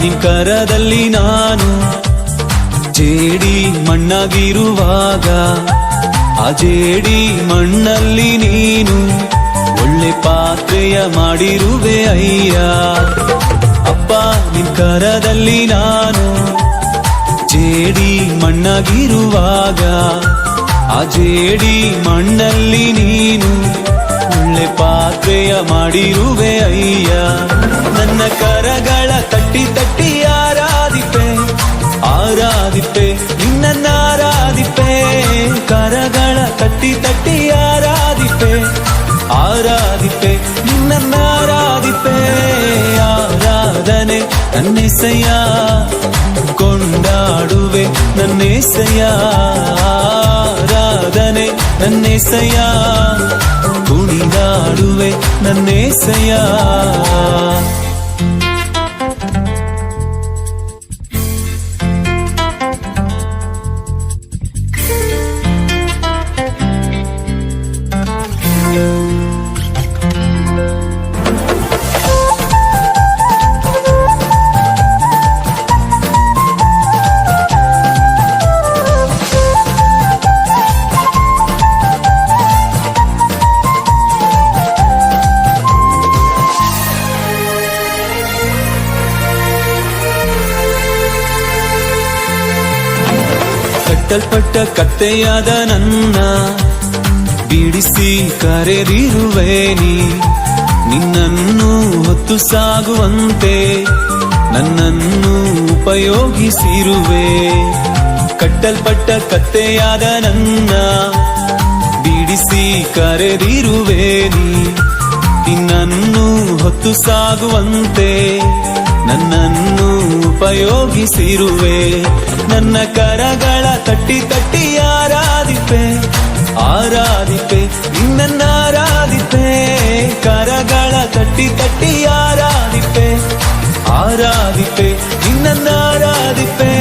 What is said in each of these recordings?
ನಿನ್ ಕರದಲ್ಲಿ ನಾನು ಜೇಡಿ ಮಣ್ಣಾಗಿರುವಾಗ ಆ ಜೇಡಿ ಮಣ್ಣಲ್ಲಿ ನೀನು ಒಳ್ಳೆ ಪಾತ್ರೆಯ ಮಾಡಿರುವೆ ಅಯ್ಯ. ಅಪ್ಪ ನಿನ್ ಕರದಲ್ಲಿ ನಾನು ಜೇಡಿ ಮಣ್ಣಾಗಿರುವಾಗ ಆ ಜೇಡಿ ಮಣ್ಣಲ್ಲಿ ನೀನು ಒಳ್ಳೆ ಪಾತ್ರೆಯ ಮಾಡಿರುವೆ ಅಯ್ಯ. ನನ್ನ ಕರಗಳ ತಟ್ಟಿ ತಟ್ಟಿ ಆರಾಧಿಪೆ ಆರಾಧಿಪೆ ನಿನ್ನ ಆರಾಧಿಪೆ. ಕರಗಳ ತಟ್ಟಿ ತಟ್ಟಿ ಆರಾಧಿಪೆ ಆರಾಧಿಪೆ ನಿನ್ನ ಆರಾಧಿಪೆ. ಆರಾಧನೆ ನನ್ನೆಸೆಯ ಕೊಂಡಾಡುವೆ ನನ್ನೆಸೆಯ. ಆರಾಧನೆ ನನ್ನೆಸೆಯ ಕುಣಿದಾಡುವೆ ನನ್ನೆಸೆಯ. ಕಟ್ಟಲ್ಪಟ್ಟ ಕತ್ತೆಯಾದ ನನ್ನ ಬಿಡಿಸಿ ಕರೆದಿರುವೆ ನೀ. ನಿನ್ನನ್ನು ಹೊತ್ತು ಸಾಗುವಂತೆ ನನ್ನನ್ನು ಉಪಯೋಗಿಸಿರುವೆ. ಕಟ್ಟಲ್ಪಟ್ಟ ಕತ್ತೆಯಾದ ನನ್ನ ಬಿಡಿಸಿ ಕರೆದಿರುವೆ ನೀ. ನಿನ್ನನ್ನು ಹೊತ್ತು ಸಾಗುವಂತೆ ನನ್ನನ್ನು ಉಪಯೋಗಿಸಿರುವೆ. ನನ್ನ ಕರಗಳ ತಟ್ಟಿ ತಟ್ಟಿ ಆರಾಧಿಪೆ ಆರಾಧಿಪೆ ನಿನ್ನ ಆರಾಧಿಪೆ. ಕರಗಳ ತಟ್ಟಿ ತಟ್ಟಿ ಆರಾಧಿಪೆ ಆರಾಧಿಪೆ ನಿನ್ನ ಆರಾಧಿಪೆ.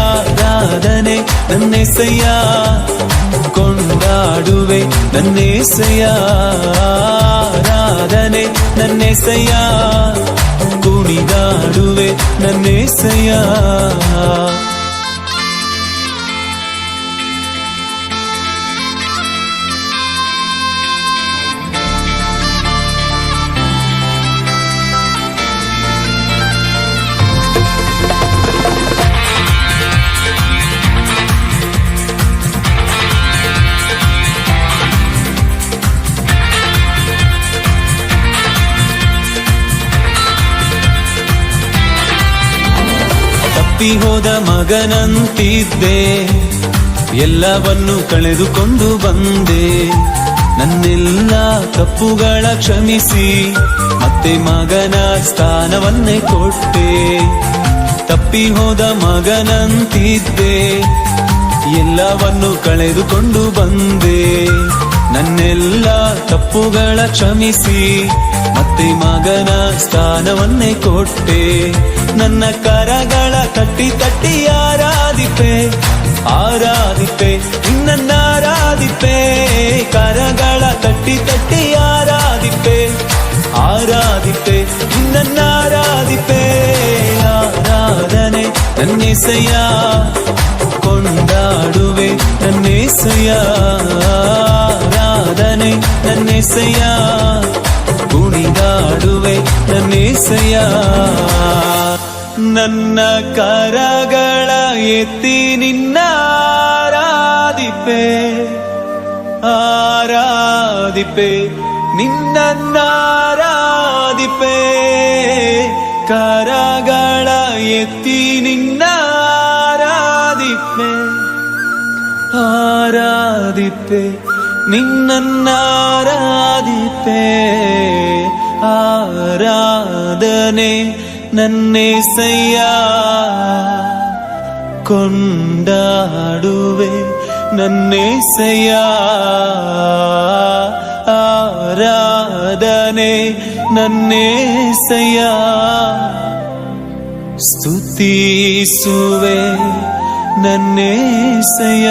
ಆರಾಧನೆ ನನ್ನೆಸೆಯ ಕೊಂಡಾಡುವೆ ನನ್ನೆಸೆಯ. ಆರಾಧನೆ ನನ್ನೆಸೆಯ ಕುಣಿದಾಡುವೆ ನನ್ನೆಸೆಯ. ತಪ್ಪಿ ಹೋದ ಮಗನಂತಿದ್ದೆ ಎಲ್ಲವನ್ನು ಕಳೆದುಕೊಂಡು ಬಂದೆ. ನನ್ನೆಲ್ಲ ತಪ್ಪುಗಳ ಕ್ಷಮಿಸಿ ಮತ್ತೆ ಮಗನ ಸ್ಥಾನವನ್ನೇ ಕೊಟ್ಟೆ. ತಪ್ಪಿ ಹೋದ ಮಗನಂತಿದ್ದೆ ಎಲ್ಲವನ್ನು ಕಳೆದುಕೊಂಡು ಬಂದೆ. ನನ್ನೆಲ್ಲ ತಪ್ಪುಗಳ ಕ್ಷಮಿಸಿ ಮತ್ತೆ ಮಗನ ಸ್ಥಾನವನ್ನೇ ಕೊಟ್ಟೆ. ನನ್ನ ಕರಗಳ ತಟ್ಟಿ ತಟ್ಟಿ ಆರಾಧಿಪೆ ಆರಾಧಿಪೆ ನಿನ್ನ ಆರಾಧಿಪೆ. ಕರಗಳ ತಟ್ಟಿ ತಟ್ಟಿ ಆರಾಧಿಪೆ ಆರಾಧಿಪೆ ನಿನ್ನ ಆರಾಧಿಪೆ. ಆರಾಧನೆ ನನ್ನೆಸೆಯ ಕೊಂಡಾಡುವೆ ನನ್ನೆಸೆಯ. ಆರಾಧನೆ ನನ್ನೆಸೆಯ ಕುಣಿದಾಡುವೆ ನನ್ನೆಸೆಯ. ನನ್ನ ಕರಗಳ ಎತ್ತಿ ನಿನ್ನ ಆರಾಧಿಪೆ ಆರಾಧಿಪೆ ನಿನ್ನ ಆರಾಧಿಪೆ. ಕರಗಳ ಎತ್ತಿ ನಿನ್ನ ಆರಾಧಿಪೆ ಆರಾಧಿಪೆ ನಿನ್ನ ಆರಾಧಿಪೆ. ಆರಾಧನೆ ನನ್ನೆಸೆಯ ಕೊಂಡಾಡುವೆ ನನ್ನೆಸೆಯ. ಆರಾಧನೆ ನನ್ನೆಸೆಯ ಸ್ತುತಿಸುವೆ ನನ್ನೆಸೆಯ.